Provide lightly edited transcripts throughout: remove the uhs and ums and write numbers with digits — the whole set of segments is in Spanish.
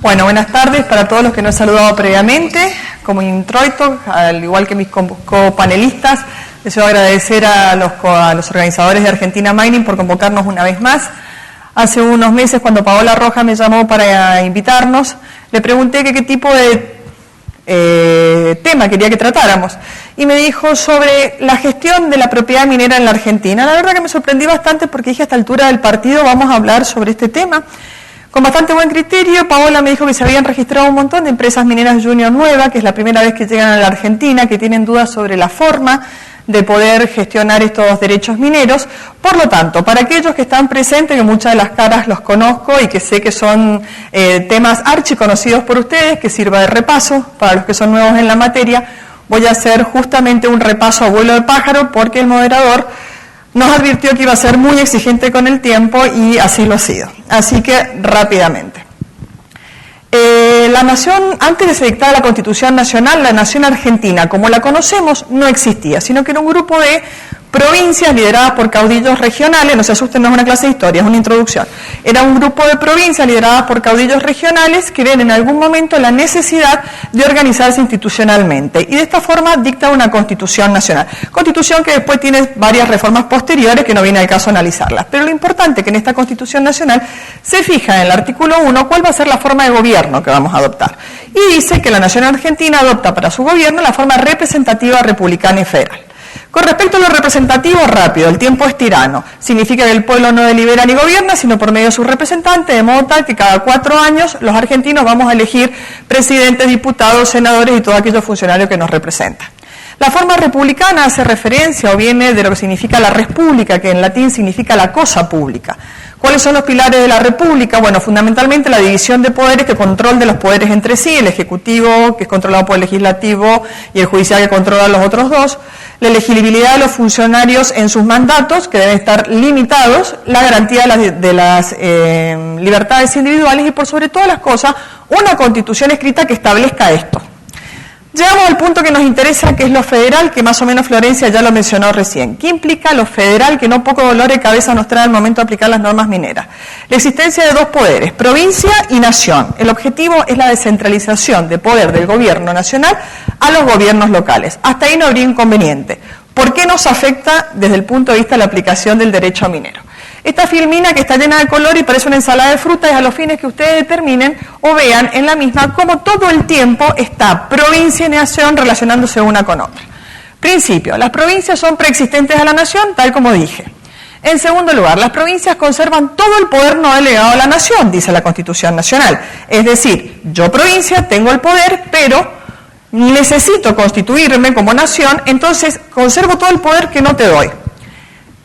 Bueno, buenas tardes para todos los que no he saludado previamente. Como introito, al igual que mis copanelistas, deseo agradecer a los organizadores de Argentina Mining por convocarnos una vez más. Hace unos meses, cuando Paola Rojas me llamó para invitarnos, le pregunté qué tipo de tema quería que tratáramos. Y me dijo sobre la gestión de la propiedad minera en la Argentina. La verdad que me sorprendí bastante porque dije, a esta altura del partido vamos a hablar sobre este tema. Con bastante buen criterio, Paola me dijo que se habían registrado un montón de empresas mineras junior nuevas, que es la primera vez que llegan a la Argentina, que tienen dudas sobre la forma de poder gestionar estos derechos mineros. Por lo tanto, para aquellos que están presentes, que muchas de las caras los conozco y que sé que son temas archiconocidos por ustedes, que sirva de repaso para los que son nuevos en la materia, voy a hacer justamente un repaso a vuelo de pájaro porque el moderador nos advirtió que iba a ser muy exigente con el tiempo y así lo ha sido. Así que, rápidamente. La nación, antes de se dictar la Constitución Nacional, la nación argentina, como la conocemos, no existía, sino que era un grupo de provincias lideradas por caudillos regionales. No se asusten, no es una clase de historia, es una introducción. Era un grupo de provincias lideradas por caudillos regionales que ven en algún momento la necesidad de organizarse institucionalmente y de esta forma dicta una Constitución Nacional. Constitución que después tiene varias reformas posteriores que no viene al caso analizarlas. Pero lo importante es que en esta Constitución Nacional se fija en el artículo 1 cuál va a ser la forma de gobierno que vamos a adoptar. Y dice que la nación argentina adopta para su gobierno la forma representativa, republicana y federal. Con respecto a lo representativo, rápido, el tiempo es tirano. Significa que el pueblo no delibera ni gobierna, sino por medio de sus representantes, de modo tal que cada 4 años los argentinos vamos a elegir presidentes, diputados, senadores y todos aquellos funcionarios que nos representan. La forma republicana hace referencia o viene de lo que significa la res pública, que en latín significa la cosa pública. ¿Cuáles son los pilares de la república? Bueno, fundamentalmente la división de poderes, que control de los poderes entre sí, el ejecutivo, que es controlado por el legislativo, y el judicial, que controla a los otros dos, la elegibilidad de los funcionarios en sus mandatos, que deben estar limitados, la garantía de las libertades individuales y, por sobre todas las cosas, una constitución escrita que establezca esto. Llegamos al punto que nos interesa, que es lo federal, que más o menos Florencia ya lo mencionó recién. ¿Qué implica lo federal, que no poco dolor de cabeza nos trae al momento de aplicar las normas mineras? La existencia de dos poderes, provincia y nación. El objetivo es la descentralización de poder del gobierno nacional a los gobiernos locales. Hasta ahí no habría inconveniente. ¿Por qué nos afecta desde el punto de vista de la aplicación del derecho minero? Esta filmina, que está llena de color y parece una ensalada de frutas, es a los fines que ustedes determinen o vean en la misma cómo todo el tiempo está provincia y nación relacionándose una con otra. Principio, las provincias son preexistentes a la nación, tal como dije. En segundo lugar, las provincias conservan todo el poder no delegado a la nación, dice la Constitución Nacional. Es decir, yo provincia tengo el poder, pero necesito constituirme como nación, entonces conservo todo el poder que no te doy.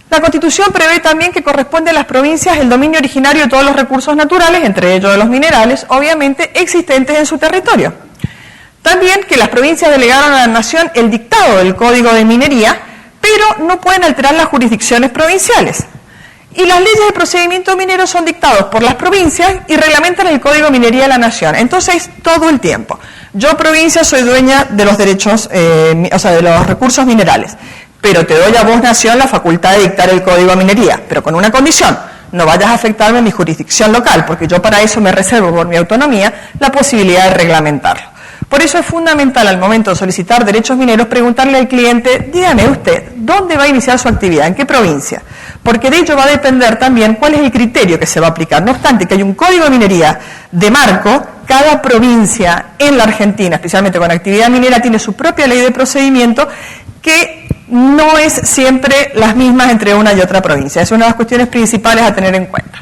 La Constitución prevé también que corresponde a las provincias el dominio originario de todos los recursos naturales, entre ellos de los minerales, obviamente existentes en su territorio. También que las provincias delegaron a la nación el dictado del Código de Minería, pero no pueden alterar las jurisdicciones provinciales. Y las leyes de procedimiento minero son dictados por las provincias y reglamentan el Código de Minería de la nación. Entonces, todo el tiempo. Yo, provincia, soy dueña de los derechos, de los recursos minerales. Pero te doy a vos, nación, la facultad de dictar el Código de Minería, pero con una condición: no vayas a afectarme en mi jurisdicción local, porque yo para eso me reservo por mi autonomía la posibilidad de reglamentarlo. Por eso es fundamental al momento de solicitar derechos mineros preguntarle al cliente, dígame usted, ¿dónde va a iniciar su actividad? ¿En qué provincia? Porque de ello va a depender también cuál es el criterio que se va a aplicar. No obstante que hay un Código de Minería de marco, cada provincia en la Argentina, especialmente con actividad minera, tiene su propia ley de procedimiento que no es siempre las mismas entre una y otra provincia. Es una de las cuestiones principales a tener en cuenta.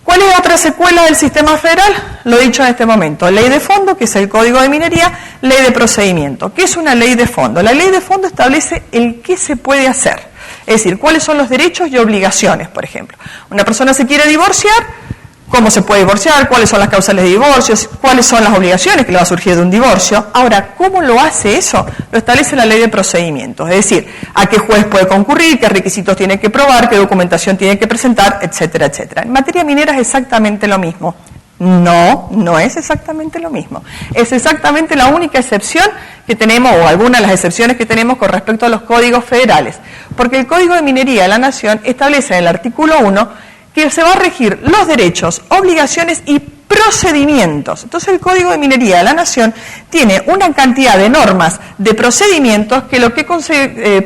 ¿Cuál es otra secuela del sistema federal? Lo he dicho en este momento. Ley de fondo, que es el Código de Minería, ley de procedimiento. ¿Qué es una ley de fondo? La ley de fondo establece el qué se puede hacer. Es decir, cuáles son los derechos y obligaciones, por ejemplo. Una persona se quiere divorciar, ¿cómo se puede divorciar? ¿Cuáles son las causales de divorcios? ¿Cuáles son las obligaciones que le va a surgir de un divorcio? Ahora, ¿cómo lo hace eso? Lo establece la ley de procedimientos, es decir, a qué juez puede concurrir, qué requisitos tiene que probar, qué documentación tiene que presentar, etcétera, etcétera. En materia minera es exactamente lo mismo. No, no es exactamente lo mismo. Es exactamente la única excepción que tenemos, o alguna de las excepciones que tenemos con respecto a los códigos federales. Porque el Código de Minería de la Nación establece en el artículo 1 que se va a regir los derechos, obligaciones y procedimientos. Entonces el Código de Minería de la Nación tiene una cantidad de normas, de procedimientos, que lo que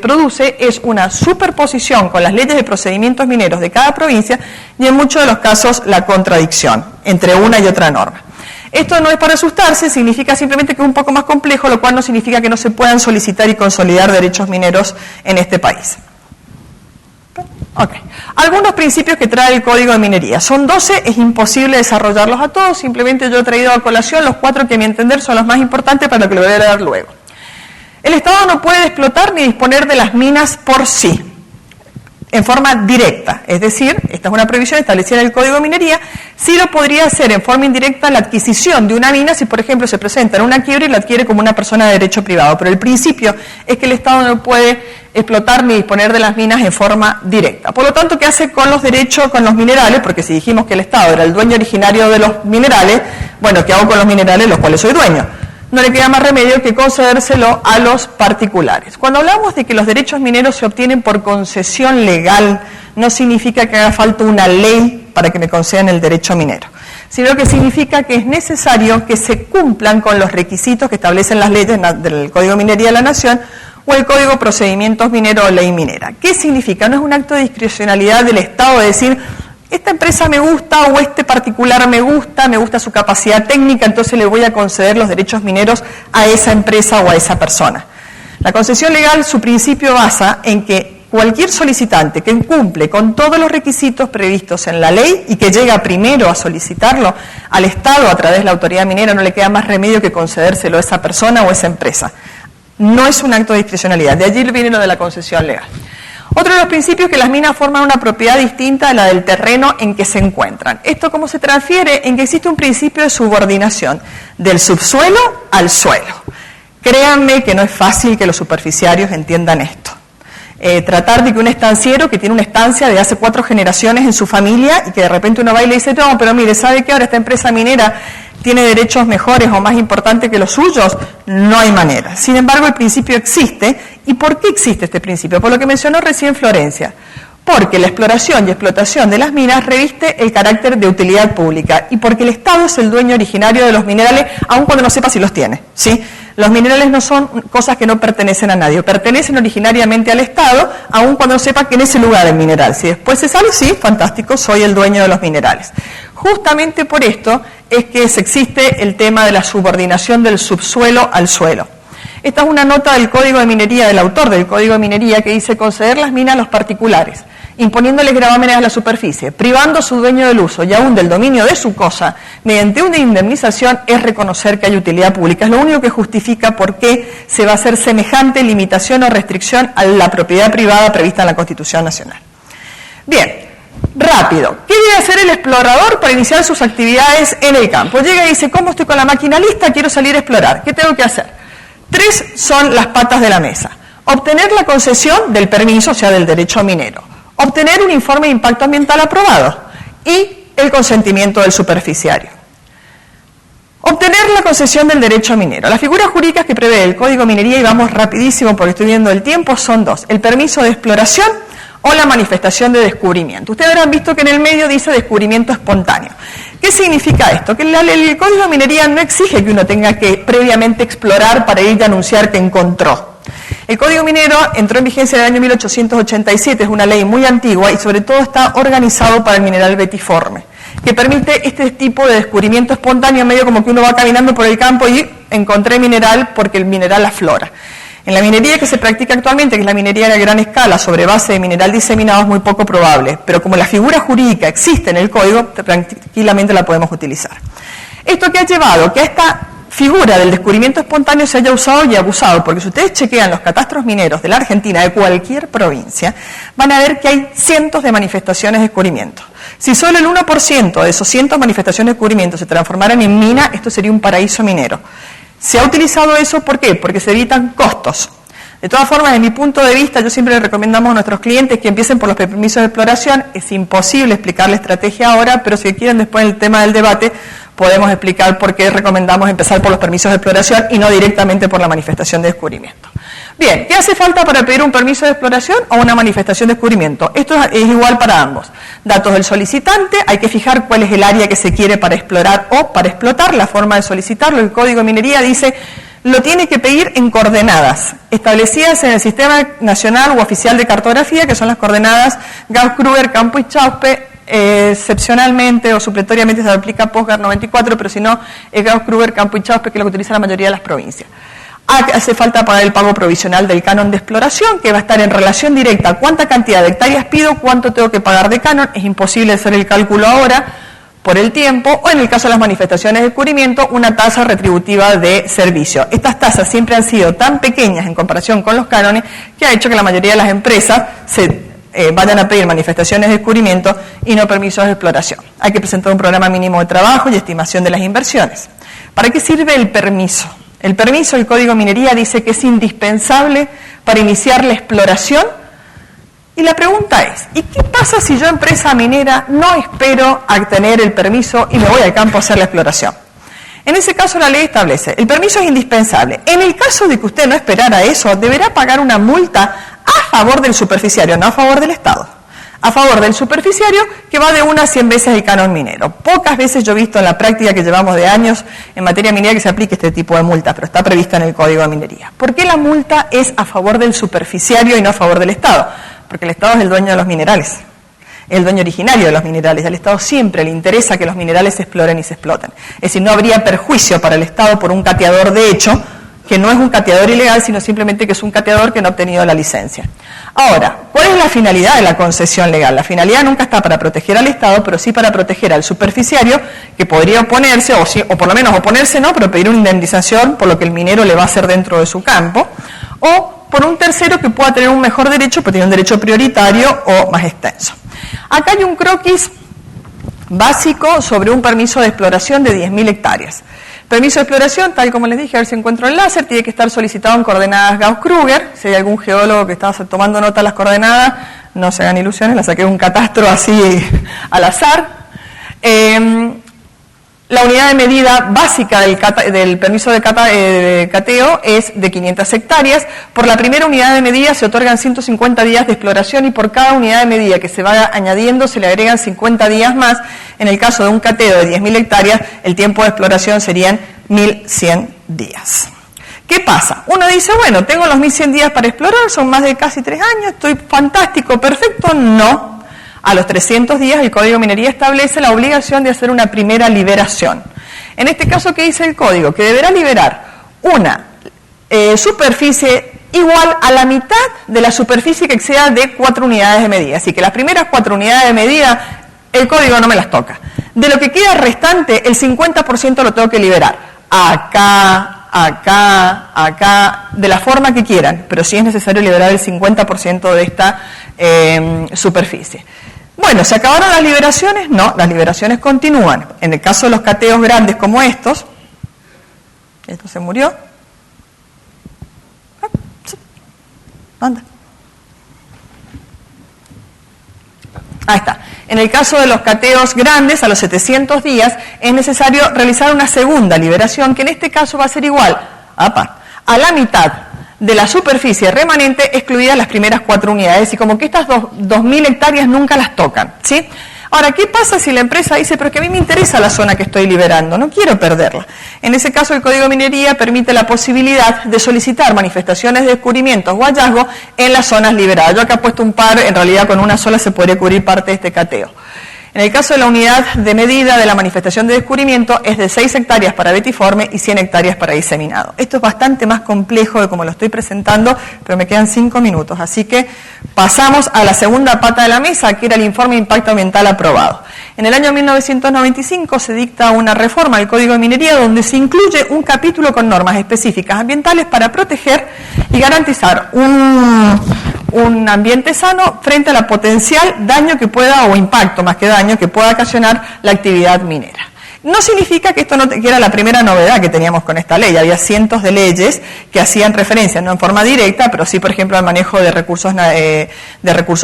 produce es una superposición con las leyes de procedimientos mineros de cada provincia y en muchos de los casos la contradicción entre una y otra norma. Esto no es para asustarse, significa simplemente que es un poco más complejo, lo cual no significa que no se puedan solicitar y consolidar derechos mineros en este país. Okay. Algunos principios que trae el Código de Minería. Son 12, es imposible desarrollarlos a todos, simplemente yo he traído a colación los 4 que a mi entender son los más importantes para lo que lo voy a dar luego. El Estado no puede explotar ni disponer de las minas por sí, en forma directa, es decir, esta es una prohibición establecida en el Código de Minería. Sí lo podría hacer en forma indirecta la adquisición de una mina si, por ejemplo, se presenta en una quiebra y la adquiere como una persona de derecho privado, pero el principio es que el Estado no puede explotar ni disponer de las minas en forma directa. Por lo tanto, ¿qué hace con los derechos, con los minerales? Porque si dijimos que el Estado era el dueño originario de los minerales, bueno, ¿qué hago con los minerales los cuales soy dueño? No le queda más remedio que concedérselo a los particulares. Cuando hablamos de que los derechos mineros se obtienen por concesión legal, no significa que haga falta una ley para que me concedan el derecho minero, sino que significa que es necesario que se cumplan con los requisitos que establecen las leyes del Código de Minería de la Nación o el Código de Procedimientos Mineros o Ley Minera. ¿Qué significa? No es un acto de discrecionalidad del Estado de decir, esta empresa me gusta o este particular me gusta su capacidad técnica, entonces le voy a conceder los derechos mineros a esa empresa o a esa persona. La concesión legal, su principio basa en que cualquier solicitante que cumple con todos los requisitos previstos en la ley y que llega primero a solicitarlo al Estado a través de la autoridad minera, no le queda más remedio que concedérselo a esa persona o a esa empresa. No es un acto de discrecionalidad, de allí viene lo de la concesión legal. Otro de los principios es que las minas forman una propiedad distinta a la del terreno en que se encuentran. ¿Esto cómo se transfiere? En que existe un principio de subordinación del subsuelo al suelo. Créanme que no es fácil que los superficiarios entiendan esto. Tratar de que un estanciero que tiene una estancia de hace 4 generaciones en su familia y que de repente uno va y le dice, no, pero mire, ¿sabe qué? Ahora esta empresa minera tiene derechos mejores o más importantes que los suyos, no hay manera. Sin embargo, el principio existe. ¿Y por qué existe este principio? Por lo que mencionó recién Florencia. Porque la exploración y explotación de las minas reviste el carácter de utilidad pública y porque el Estado es el dueño originario de los minerales, aun cuando no sepa si los tiene, ¿sí? Los minerales no son cosas que no pertenecen a nadie, pertenecen originariamente al Estado, aun cuando no sepa que en ese lugar el mineral. Si después se sabe, sí, fantástico, soy el dueño de los minerales. Justamente por esto es que existe el tema de la subordinación del subsuelo al suelo. Esta es una nota del Código de Minería, del autor del Código de Minería, que dice conceder las minas a los particulares, imponiéndoles gravámenes a la superficie, privando a su dueño del uso y aún del dominio de su cosa, mediante una indemnización, es reconocer que hay utilidad pública. Es lo único que justifica por qué se va a hacer semejante limitación o restricción a la propiedad privada prevista en la Constitución Nacional. Bien. Rápido, ¿qué debe hacer el explorador para iniciar sus actividades en el campo? Llega y dice, ¿cómo estoy con la máquina lista? Quiero salir a explorar. ¿Qué tengo que hacer? 3 son las patas de la mesa. Obtener la concesión del permiso, o sea, del derecho minero. Obtener un informe de impacto ambiental aprobado. Y el consentimiento del superficiario. Obtener la concesión del derecho minero. Las figuras jurídicas que prevé el Código de Minería, y vamos rapidísimo porque estoy viendo el tiempo, son 2. El permiso de exploración o la manifestación de descubrimiento. Ustedes habrán visto que en el medio dice descubrimiento espontáneo. ¿Qué significa esto? Que el Código de Minería no exige que uno tenga que previamente explorar para ir a anunciar que encontró. El Código Minero entró en vigencia en el año 1887, es una ley muy antigua y sobre todo está organizado para el mineral betiforme, que permite este tipo de descubrimiento espontáneo, medio como que uno va caminando por el campo y encontré mineral porque el mineral aflora. En la minería que se practica actualmente, que es la minería a gran escala sobre base de mineral diseminado, es muy poco probable, pero como la figura jurídica existe en el código, tranquilamente la podemos utilizar. ¿Esto qué ha llevado? Que esta figura del descubrimiento espontáneo se haya usado y abusado, porque si ustedes chequean los catastros mineros de la Argentina, de cualquier provincia, van a ver que hay cientos de manifestaciones de descubrimiento. Si solo el 1% de esos cientos de manifestaciones de descubrimiento se transformaran en mina, esto sería un paraíso minero. Se ha utilizado eso, ¿por qué? Porque se evitan costos. De todas formas, desde mi punto de vista, yo siempre le recomendamos a nuestros clientes que empiecen por los permisos de exploración. Es imposible explicar la estrategia ahora, pero si quieren después en el tema del debate, podemos explicar por qué recomendamos empezar por los permisos de exploración y no directamente por la manifestación de descubrimiento. Bien, ¿qué hace falta para pedir un permiso de exploración o una manifestación de descubrimiento? Esto es igual para ambos. Datos del solicitante, hay que fijar cuál es el área que se quiere para explorar o para explotar, la forma de solicitarlo. El Código de Minería dice, lo tiene que pedir en coordenadas establecidas en el Sistema Nacional u Oficial de Cartografía, que son las coordenadas Gauss-Kruger, Campo y Chauspe. Excepcionalmente o supletoriamente se aplica PostGar 94, pero si no, es Gauss-Kruger, Campo y Chauspe, que es lo que utiliza la mayoría de las provincias. Hace falta pagar el pago provisional del canon de exploración, que va a estar en relación directa a cuánta cantidad de hectáreas pido, cuánto tengo que pagar de canon. Es imposible hacer el cálculo ahora por el tiempo, o en el caso de las manifestaciones de descubrimiento, una tasa retributiva de servicio. Estas tasas siempre han sido tan pequeñas en comparación con los cánones que ha hecho que la mayoría de las empresas vayan a pedir manifestaciones de descubrimiento y no permisos de exploración. Hay que presentar un programa mínimo de trabajo y estimación de las inversiones. ¿Para qué sirve el permiso? El permiso, el Código de Minería dice que es indispensable para iniciar la exploración. Y la pregunta es, ¿y qué pasa si yo, empresa minera, no espero a tener el permiso y me voy al campo a hacer la exploración? En ese caso la ley establece, el permiso es indispensable. En el caso de que usted no esperara eso, deberá pagar una multa a favor del superficiario, no a favor del Estado. A favor del superficiario, que va de 1 a 100 veces el canon minero. Pocas veces yo he visto en la práctica que llevamos de años en materia minera que se aplique este tipo de multa, pero está prevista en el Código de Minería. ¿Por qué la multa es a favor del superficiario y no a favor del Estado? Porque el Estado es el dueño de los minerales, es el dueño originario de los minerales. Al Estado siempre le interesa que los minerales se exploren y se exploten. Es decir, no habría perjuicio para el Estado por un cateador de hecho, que no es un cateador ilegal, sino simplemente que es un cateador que no ha obtenido la licencia. Ahora, ¿cuál es la finalidad de la concesión legal? La finalidad nunca está para proteger al Estado, pero sí para proteger al superficiario, que podría oponerse, o por lo menos oponerse no, pero pedir una indemnización por lo que el minero le va a hacer dentro de su campo, o por un tercero que pueda tener un mejor derecho, pero tiene un derecho prioritario o más extenso. Acá hay un croquis básico sobre un permiso de exploración de 10.000 hectáreas. Permiso de exploración, tal como les dije, a ver si encuentro el láser, tiene que estar solicitado en coordenadas Gauss-Kruger. Si hay algún geólogo que está tomando nota de las coordenadas, no se hagan ilusiones, la saqué de un catastro así al azar. La unidad de medida básica del permiso de cateo es de 500 hectáreas. Por la primera unidad de medida se otorgan 150 días de exploración y por cada unidad de medida que se va añadiendo se le agregan 50 días más. En el caso de un cateo de 10.000 hectáreas, el tiempo de exploración serían 1.100 días. ¿Qué pasa? Uno dice, bueno, tengo los 1.100 días para explorar, son más de casi 3 años, estoy fantástico, perfecto. No. A los 300 días el Código de Minería establece la obligación de hacer una primera liberación. En este caso, ¿qué dice el Código? Que deberá liberar una superficie igual a la mitad de la superficie que exceda de 4 unidades de medida. Así que las primeras 4 unidades de medida, el Código no me las toca. De lo que queda restante, el 50% lo tengo que liberar. Acá, de la forma que quieran, pero sí es necesario liberar el 50% de esta superficie. Bueno, ¿se acabaron las liberaciones? No, las liberaciones continúan. En el caso de los cateos grandes como estos, esto se murió. Anda. Ahí está. En el caso de los cateos grandes, a los 700 días, es necesario realizar una segunda liberación, que en este caso va a ser igual a la mitad de la superficie remanente, excluidas las primeras 4 unidades, y como que estas 2.000 hectáreas nunca las tocan, ¿sí? Ahora, ¿qué pasa si la empresa dice, pero es que a mí me interesa la zona que estoy liberando, no quiero perderla? En ese caso, el Código de Minería permite la posibilidad de solicitar manifestaciones de descubrimientos o hallazgos en las zonas liberadas. Yo acá he puesto un par, en realidad con una sola se podría cubrir parte de este cateo. En el caso de la unidad de medida de la manifestación de descubrimiento es de 6 hectáreas para betiforme y 100 hectáreas para diseminado. Esto es bastante más complejo de como lo estoy presentando, pero me quedan 5 minutos. Así que pasamos a la segunda pata de la mesa, que era el informe de impacto ambiental aprobado. En el año 1995 se dicta una reforma al Código de Minería donde se incluye un capítulo con normas específicas ambientales para proteger y garantizar un ambiente sano frente a la potencial daño que pueda, o impacto más que daño, que pueda ocasionar la actividad minera. No significa que esto que era la primera novedad que teníamos con esta ley. Había cientos de leyes que hacían referencia, no en forma directa, pero sí, por ejemplo, al manejo de recursos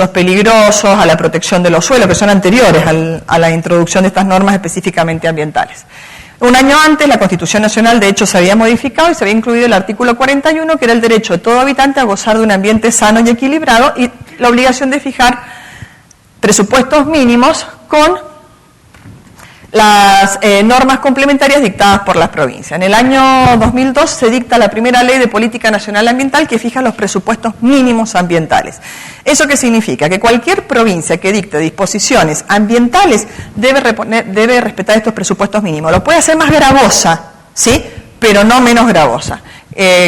peligrosos, a la protección de los suelos, que son anteriores a la introducción de estas normas específicamente ambientales. Un año antes, la Constitución Nacional, de hecho, se había modificado y se había incluido el artículo 41, que era el derecho de todo habitante a gozar de un ambiente sano y equilibrado, y la obligación de fijar presupuestos mínimos con las normas complementarias dictadas por las provincias. En el año 2002 se dicta la primera ley de política nacional ambiental que fija los presupuestos mínimos ambientales. ¿Eso qué significa? Que cualquier provincia que dicte disposiciones ambientales debe respetar estos presupuestos mínimos. Lo puede hacer más gravosa, ¿sí?, pero no menos gravosa.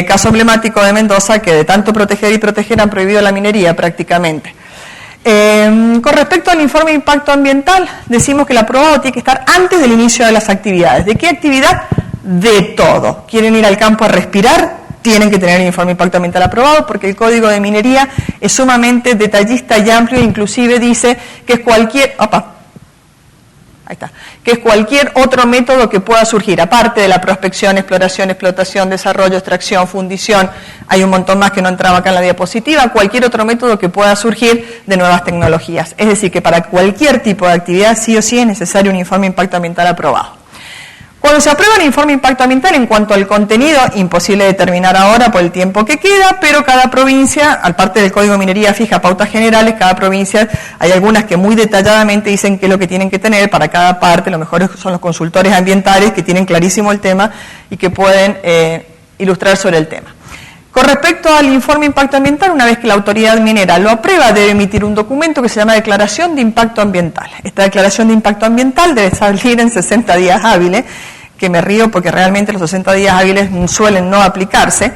Caso emblemático de Mendoza, que de tanto proteger y proteger han prohibido la minería prácticamente. Con respecto al informe de impacto ambiental, decimos que el aprobado tiene que estar antes del inicio de las actividades. ¿De qué actividad? De todo. ¿Quieren ir al campo a respirar? Tienen que tener el informe de impacto ambiental aprobado, porque el Código de Minería es sumamente detallista y amplio, inclusive dice que es cualquier otro método que pueda surgir, aparte de la prospección, exploración, explotación, desarrollo, extracción, fundición, hay un montón más que no entraba acá en la diapositiva, cualquier otro método que pueda surgir de nuevas tecnologías. Es decir, que para cualquier tipo de actividad sí o sí es necesario un informe de impacto ambiental aprobado. Cuando se aprueba el informe de impacto ambiental, en cuanto al contenido, imposible determinar ahora por el tiempo que queda, pero cada provincia, aparte del Código de Minería fija pautas generales, cada provincia, hay algunas que muy detalladamente dicen qué es lo que tienen que tener para cada parte. Lo mejor son los consultores ambientales que tienen clarísimo el tema y que pueden ilustrar sobre el tema. Con respecto al informe de impacto ambiental, una vez que la autoridad minera lo aprueba, debe emitir un documento que se llama Declaración de Impacto Ambiental. Esta declaración de impacto ambiental debe salir en 60 días hábiles, que me río porque realmente los 60 días hábiles suelen no aplicarse,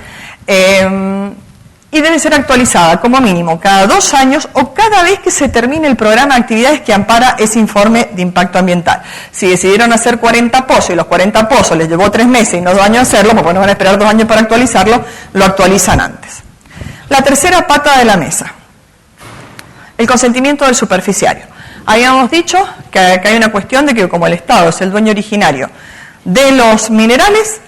y debe ser actualizada como mínimo cada 2 años o cada vez que se termine el programa de actividades que ampara ese informe de impacto ambiental. Si decidieron hacer 40 pozos y los 40 pozos les llevó 3 meses y no 2 años hacerlo, porque no van a esperar 2 años para actualizarlo, lo actualizan antes. La tercera pata de la mesa, el consentimiento del superficiario. Habíamos dicho que acá hay una cuestión de que como el Estado es el dueño originario de los minerales,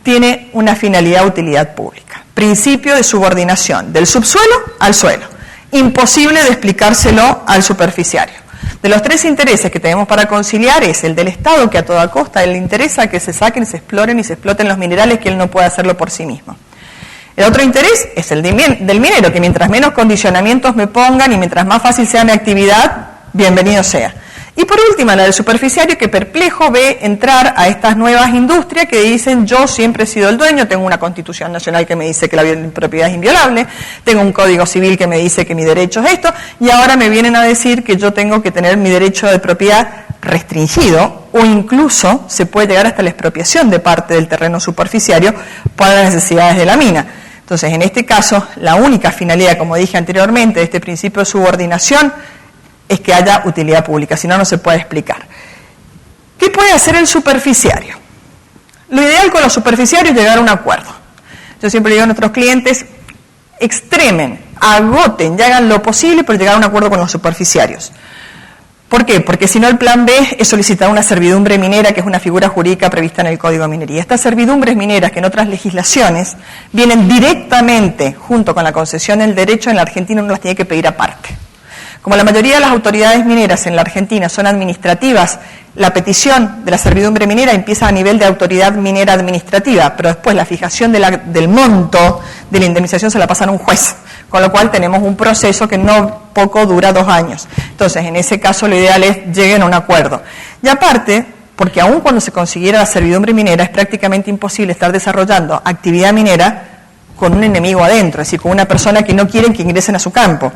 tiene una finalidad de utilidad pública. Principio de subordinación del subsuelo al suelo. Imposible de explicárselo al superficiario. De los 3 intereses que tenemos para conciliar es el del Estado, que a toda costa le interesa que se saquen, se exploren y se exploten los minerales, que él no puede hacerlo por sí mismo. El otro interés es el del minero, que mientras menos condicionamientos me pongan y mientras más fácil sea mi actividad, bienvenido sea. Y por última, la del superficiario, que perplejo ve entrar a estas nuevas industrias que dicen: yo siempre he sido el dueño, tengo una Constitución Nacional que me dice que la propiedad es inviolable, tengo un Código Civil que me dice que mi derecho es esto, y ahora me vienen a decir que yo tengo que tener mi derecho de propiedad restringido, o incluso se puede llegar hasta la expropiación de parte del terreno superficiario para las necesidades de la mina. Entonces, en este caso, la única finalidad, como dije anteriormente, de este principio de subordinación es que haya utilidad pública, si no, no se puede explicar. ¿Qué puede hacer el superficiario? Lo ideal con los superficiarios es llegar a un acuerdo. Yo siempre digo a nuestros clientes: extremen, agoten y hagan lo posible por llegar a un acuerdo con los superficiarios. ¿Por qué? Porque si no, el plan B es solicitar una servidumbre minera, que es una figura jurídica prevista en el Código de Minería. Estas servidumbres mineras, que en otras legislaciones vienen directamente junto con la concesión del derecho, en la Argentina uno las tiene que pedir aparte. Como la mayoría de las autoridades mineras en la Argentina son administrativas, la petición de la servidumbre minera empieza a nivel de autoridad minera administrativa, pero después la fijación del monto de la indemnización se la pasan a un juez, con lo cual tenemos un proceso que no poco dura 2 años. Entonces, en ese caso, lo ideal es lleguen a un acuerdo. Y aparte, porque aun cuando se consiguiera la servidumbre minera, es prácticamente imposible estar desarrollando actividad minera con un enemigo adentro, es decir, con una persona que no quieren que ingresen a su campo.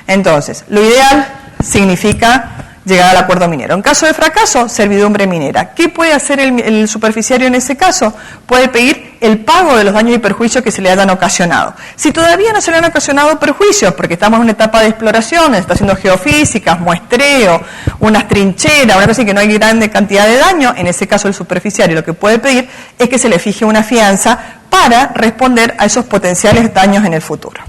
Entonces, lo ideal significa llegar al acuerdo minero. En caso de fracaso, servidumbre minera. ¿Qué puede hacer el superficiario en ese caso? Puede pedir el pago de los daños y perjuicios que se le hayan ocasionado. Si todavía no se le han ocasionado perjuicios, porque estamos en una etapa de exploración, está haciendo geofísicas, muestreo, unas trincheras, una cosa que no hay grande cantidad de daño, en ese caso el superficiario lo que puede pedir es que se le fije una fianza para responder a esos potenciales daños en el futuro.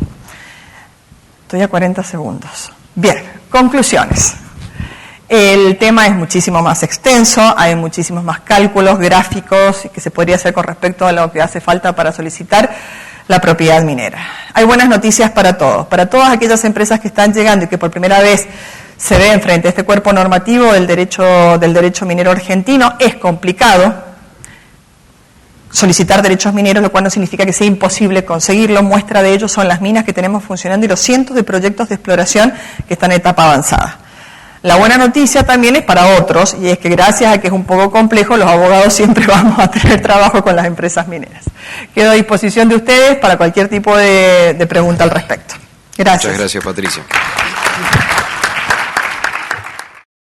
Estoy a 40 segundos. Bien, conclusiones. El tema es muchísimo más extenso, hay muchísimos más cálculos, gráficos que se podría hacer con respecto a lo que hace falta para solicitar la propiedad minera. Hay buenas noticias para todos. Para todas aquellas empresas que están llegando y que por primera vez se ven frente a este cuerpo normativo del derecho minero argentino. Es complicado solicitar derechos mineros, lo cual no significa que sea imposible conseguirlo. Muestra de ello son las minas que tenemos funcionando y los cientos de proyectos de exploración que están en etapa avanzada. La buena noticia también es para otros, y es que gracias a que es un poco complejo, los abogados siempre vamos a tener trabajo con las empresas mineras. Quedo a disposición de ustedes para cualquier tipo de pregunta al respecto. Gracias. Muchas gracias, Patricia.